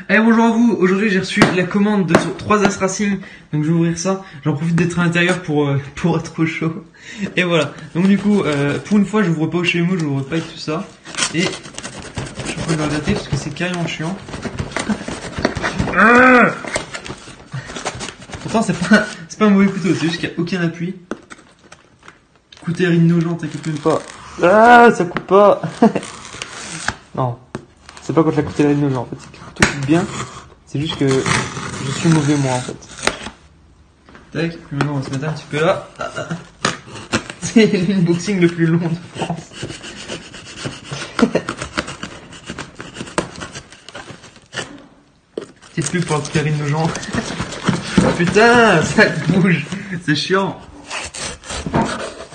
Allez, bonjour à vous. Aujourd'hui, j'ai reçu la commande de 3 As Racing. Donc, je vais ouvrir ça. J'en profite d'être à l'intérieur pour être au chaud. Et voilà. Donc, du coup, pour une fois, je n'ouvre pas au chez moi, je n'ouvre pas avec tout ça. Et je suis en train de le regretter parce que c'est carrément chiant. Pourtant, c'est pas un mauvais couteau, c'est juste qu'il n'y a aucun appui. Couteau Rhino, t'inquiète même pas. Ah, ça coupe pas. Non. C'est pas contre la couteau Rhino, en fait. C'est que le couteau coupe bien. C'est juste que je suis mauvais, moi, en fait. Tac. Maintenant, on va se mettre un petit peu là. C'est l'unboxing le plus long de France. Petite pub pour la petite de gens. Putain, ça bouge. C'est chiant.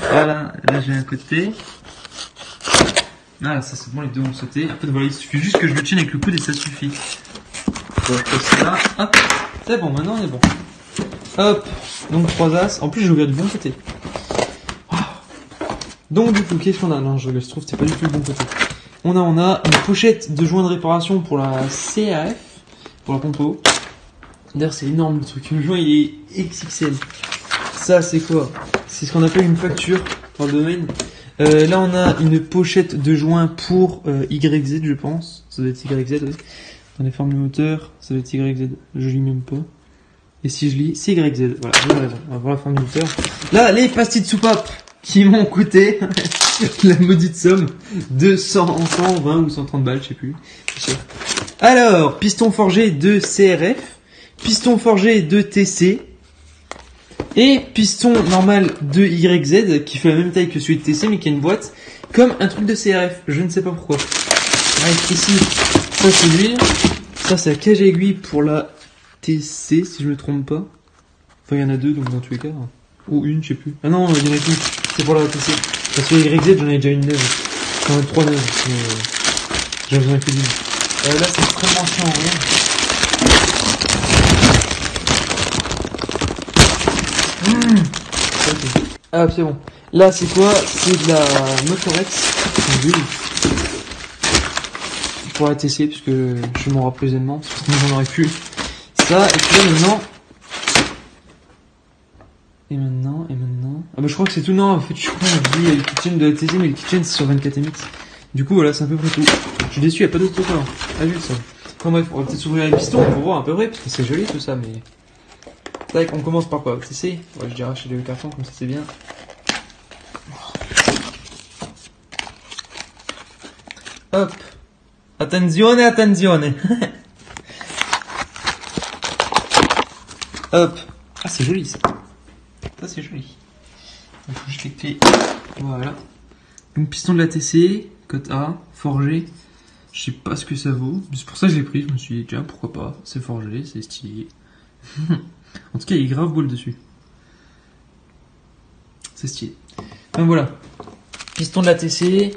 Voilà, là j'ai un côté. Ah, ça c'est bon, les deux vont sauter. En fait, voilà, il suffit juste que je le tienne avec le coude et ça suffit. Donc, ça, hop. C'est bon, maintenant on est bon. Hop. Donc 3 As. En plus, j'ai ouvert du bon côté. Donc, du coup, qu'est-ce qu'on a? Non, je trouve que c'est pas du tout le bon côté. On a une pochette de joint de réparation pour la CRF. Pour la compo. D'ailleurs, c'est énorme le truc. Le joint il est XXL. Ça, c'est quoi? C'est ce qu'on appelle une facture dans le domaine. Là, on a une pochette de joint pour YZ, je pense. Ça doit être YZ, oui. Dans les formes du moteur, ça doit être YZ. Je lis même pas. Et si je lis, c'est YZ. Voilà, j'ai raison. On va voir la forme du moteur. Là, les pastilles de soupape qui m'ont coûté la maudite somme de 120 ou 130 balles, je sais plus. Alors, piston forgé de CRF, piston forgé de TC. Et piston normal de YZ qui fait la même taille que celui de TC mais qui a une boîte comme un truc de CRF. Je ne sais pas pourquoi. Bref, ici, ça c'est l'huile. Ça c'est la cage à aiguille pour la TC si je me trompe pas. Enfin il y en a deux donc dans tous les cas. Ou une, je sais plus. Ah non, il y en a qu'une. C'est pour la TC. Parce que YZ j'en ai déjà une neuve. Enfin 3 neuves. J'en ai besoin que d'une. Là c'est extrêmement chiant en vrai. Okay. Ah c'est bon. Là c'est quoi? C'est de la Motorex pour la TC puisque je m'en rappelle aisément parce que sinon j'en aurais plus. Ça et puis là maintenant. Et maintenant. Ah bah je crois que c'est tout. Non en fait je crois que je dis le kitchen de la TC mais le kitchen c'est sur 24 MX. Du coup voilà c'est à peu près tout. Je suis déçu, il n'y a pas d'autre truc là. Ah vu ça. Enfin bref, on va peut-être s'ouvrir les pistons pour voir à peu près parce que c'est joli tout ça mais. Tac, on commence par quoi? TC? Ouais, je dirais acheter le carton comme ça c'est bien. Hop. Attenzione, attenzione. Hop. Ah, c'est joli ça. Ça, c'est joli. Il faut juste les clés. Voilà. Donc, piston de la TC, code A, forgé. Je sais pas ce que ça vaut. C'est pour ça que je l'ai pris. Je me suis dit, tiens, pourquoi pas. C'est forgé, c'est stylé. En tout cas, il est grave beau le dessus. C'est stylé. Donc voilà. Piston de la TC.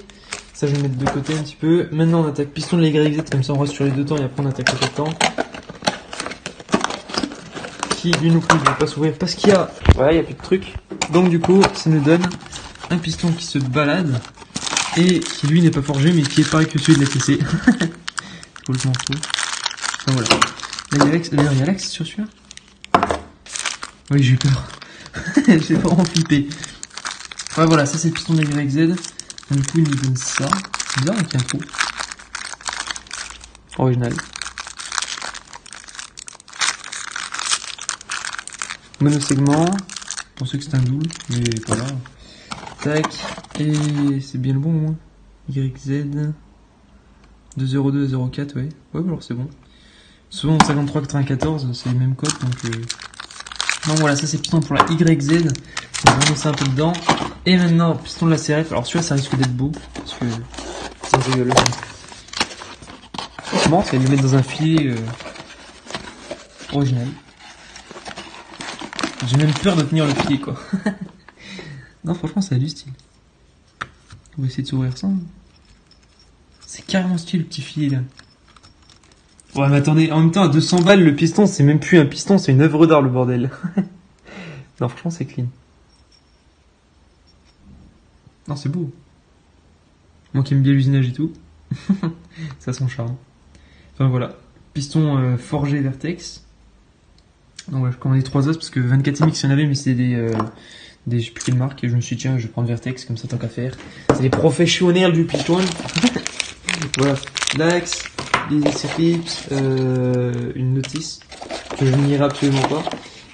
Ça, je vais le mettre de côté un petit peu. Maintenant, on attaque piston de la YZ. Comme ça, on reste sur les deux temps et après, on attaque le temps. Qui, lui non plus, ne va pas s'ouvrir parce qu'il y a. Voilà, il n'y a plus de trucs. Donc, du coup, ça nous donne un piston qui se balade. Et qui, lui, n'est pas forgé, mais qui est pareil que celui de la TC. C'est complètement fou. Enfin, voilà. Là, il y a Alex. D'ailleurs, il y a Alex sur celui-là. Oui, j'ai eu peur. J'ai vraiment flippé. Ouais, voilà, ça c'est le piston de la YZ. Du coup, il nous donne ça. C'est bizarre avec un trou. Original. Monosegment. Je pensais que c'était un double, mais pas là. Tac. Et c'est bien le bon, moi. YZ. 202 04, ouais. Ouais, alors c'est bon. Souvent 53-94, c'est les mêmes codes, donc. Donc voilà, ça c'est piston pour la YZ. On va remonter un peu dedans. Et maintenant, piston de la CRF. Alors celui-là, ça risque d'être beau. Parce que c'est rigolo. Franchement, ça va le mettre dans un filet original. J'ai même peur de tenir le filet, quoi. Non, franchement, ça a du style. On va essayer de s'ouvrir ça. C'est carrément stylé, le petit filet, là. Ouais, mais attendez, en même temps, à 200 balles, le piston, c'est même plus un piston, c'est une œuvre d'art, le bordel. Non, franchement, c'est clean. Non, c'est beau. Moi qui aime bien l'usinage et tout. Ça a son charme. Enfin, voilà. piston forgé Vertex. Donc voilà, je commandais 3 os parce que 24MX il y en avait, mais c'était je sais plus quelle marque, et je me suis dit tiens, je vais prendre Vertex comme ça tant qu'à faire. C'est les professionnels du piston. Voilà, l'axe, les clips, une notice que je n'irai absolument pas.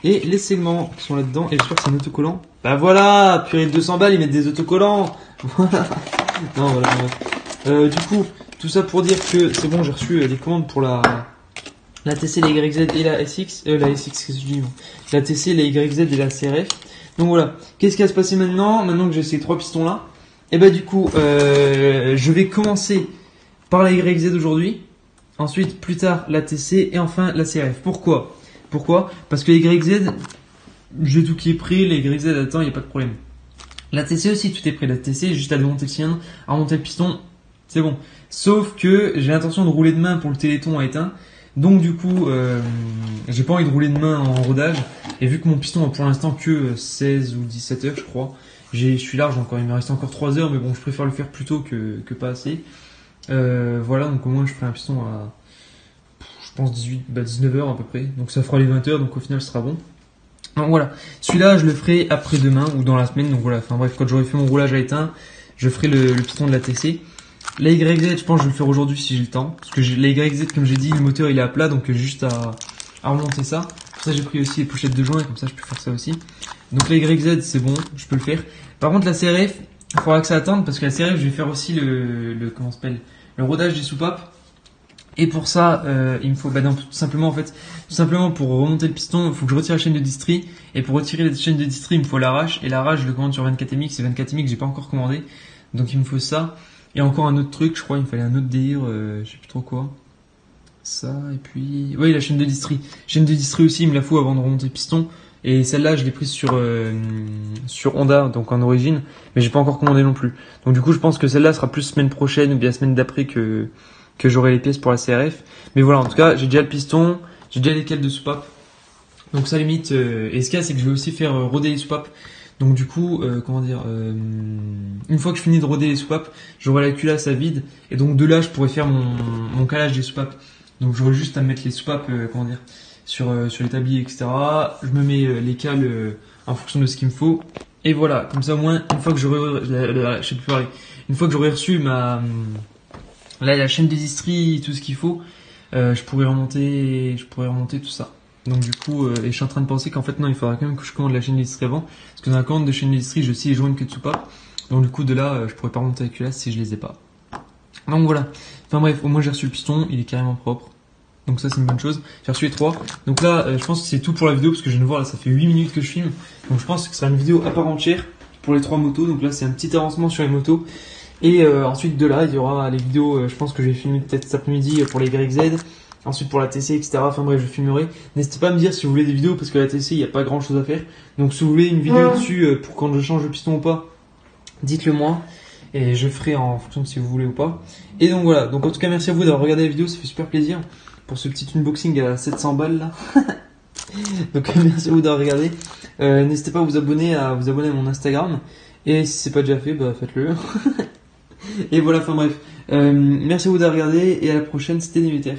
Et les segments qui sont là-dedans, et j'espère que c'est un autocollant. Bah voilà, purée de 200 balles, ils mettent des autocollants. Voilà. Non, voilà, bref. Du coup, tout ça pour dire que c'est bon, j'ai reçu les commandes pour la TC, la YZ et la SX. La SX, qu'est-ce que je dis, la TC, la YZ et la CRF. Donc voilà, qu'est-ce qui va se passer maintenant que j'ai ces 3 pistons là? Et bah du coup, je vais commencer par la YZ aujourd'hui. Ensuite, plus tard, la TC et enfin la CRF. Pourquoi? Parce que la YZ, j'ai tout qui est prêt. La YZ, attends, il n'y a pas de problème. La TC aussi, tout est prêt. La TC, juste à démonter le cylindre, à remonter le piston, c'est bon. Sauf que j'ai l'intention de rouler de main pour le téléton à éteint. Donc du coup, j'ai pas envie de rouler de main en rodage. Et vu que mon piston a pour l'instant que 16 ou 17 heures, je crois. Je suis large encore, il me reste encore 3 heures, mais bon, je préfère le faire plus tôt que pas assez. Voilà, donc au moins je ferai un piston à, je pense 19 heures à peu près. Donc ça fera les 20 heures, donc au final ce sera bon. Donc voilà, celui-là je le ferai après-demain ou dans la semaine. Donc voilà, enfin bref, quand j'aurai fait mon roulage à éteint, je ferai le piston de la TC. La YZ, je pense que je vais le faire aujourd'hui si j'ai le temps. Parce que la YZ, comme j'ai dit, le moteur il est à plat, donc juste à remonter ça. Pour ça j'ai pris aussi les pochettes de joint, et comme ça je peux faire ça aussi. Donc la YZ c'est bon, je peux le faire. Par contre la CRF, il faudra que ça attende, parce que la CRF je vais faire aussi comment ça s'appelle, le rodage des soupapes. Et pour ça, il me faut, tout simplement pour remonter le piston, il faut que je retire la chaîne de distri. Et pour retirer la chaîne de distri, il me faut l'arrache. Et l'arrache, je le commande sur 24MX. Et 24MX, j'ai pas encore commandé. Donc il me faut ça. Et encore un autre truc, je crois, il me fallait un autre délire, je sais plus trop quoi. Ça, et puis, oui, la chaîne de distri. Chaîne de distri aussi, il me la faut avant de remonter le piston. Et celle-là, je l'ai prise sur Honda, donc en origine. Mais j'ai pas encore commandé non plus. Donc du coup, je pense que celle-là sera plus semaine prochaine ou bien semaine d'après que j'aurai les pièces pour la CRF. Mais voilà, en tout cas, j'ai déjà le piston, j'ai déjà les cales de soupape. Donc ça limite, et ce qu'il y a, c'est que je vais aussi faire roder les soupapes. Donc du coup, une fois que je finis de roder les soupapes, j'aurai la culasse à vide. Et donc de là, je pourrai faire mon calage des soupapes. Donc j'aurai juste à mettre les soupapes, sur l'établi, etc. Je me mets les cales en fonction de ce qu'il me faut. Et voilà, comme ça au moins, une fois que j'aurai, je sais plus parler, une fois que j'aurai reçu la chaîne des distries, tout ce qu'il faut, je pourrais remonter tout ça. Donc du coup, et je suis en train de penser qu'en fait non, il faudra quand même que je commande la chaîne des distries avant, parce que dans la commande de chaîne des distries, j'ai aussi les joints que de soupape. Donc du coup, de là, je pourrais pas remonter la culasse si je les ai pas. Donc voilà. Enfin bref, au moins j'ai reçu le piston, il est carrément propre. Donc ça c'est une bonne chose. J'ai reçu les 3. Donc là, je pense que c'est tout pour la vidéo, parce que je viens de voir là, ça fait 8 minutes que je filme. Donc je pense que ce sera une vidéo à part entière pour les 3 motos. Donc là, c'est un petit avancement sur les motos. Et ensuite de là, il y aura les vidéos, je pense que je vais filmer peut-être cet après-midi pour les YZ, ensuite pour la TC, etc. Enfin bref, je filmerai. N'hésitez pas à me dire si vous voulez des vidéos, parce que la TC, il n'y a pas grand-chose à faire. Donc si vous voulez une vidéo dessus pour quand je change le piston ou pas, dites-le moi. Et je ferai en fonction de si vous voulez ou pas. Et donc voilà, donc en tout cas merci à vous d'avoir regardé la vidéo, ça fait super plaisir pour ce petit unboxing à 700 balles là. Donc merci à vous d'avoir regardé. N'hésitez pas à vous abonner à mon Instagram. Et si c'est pas déjà fait, bah faites-le. Et voilà, enfin bref. Merci à vous d'avoir regardé et à la prochaine, c'était Déméter.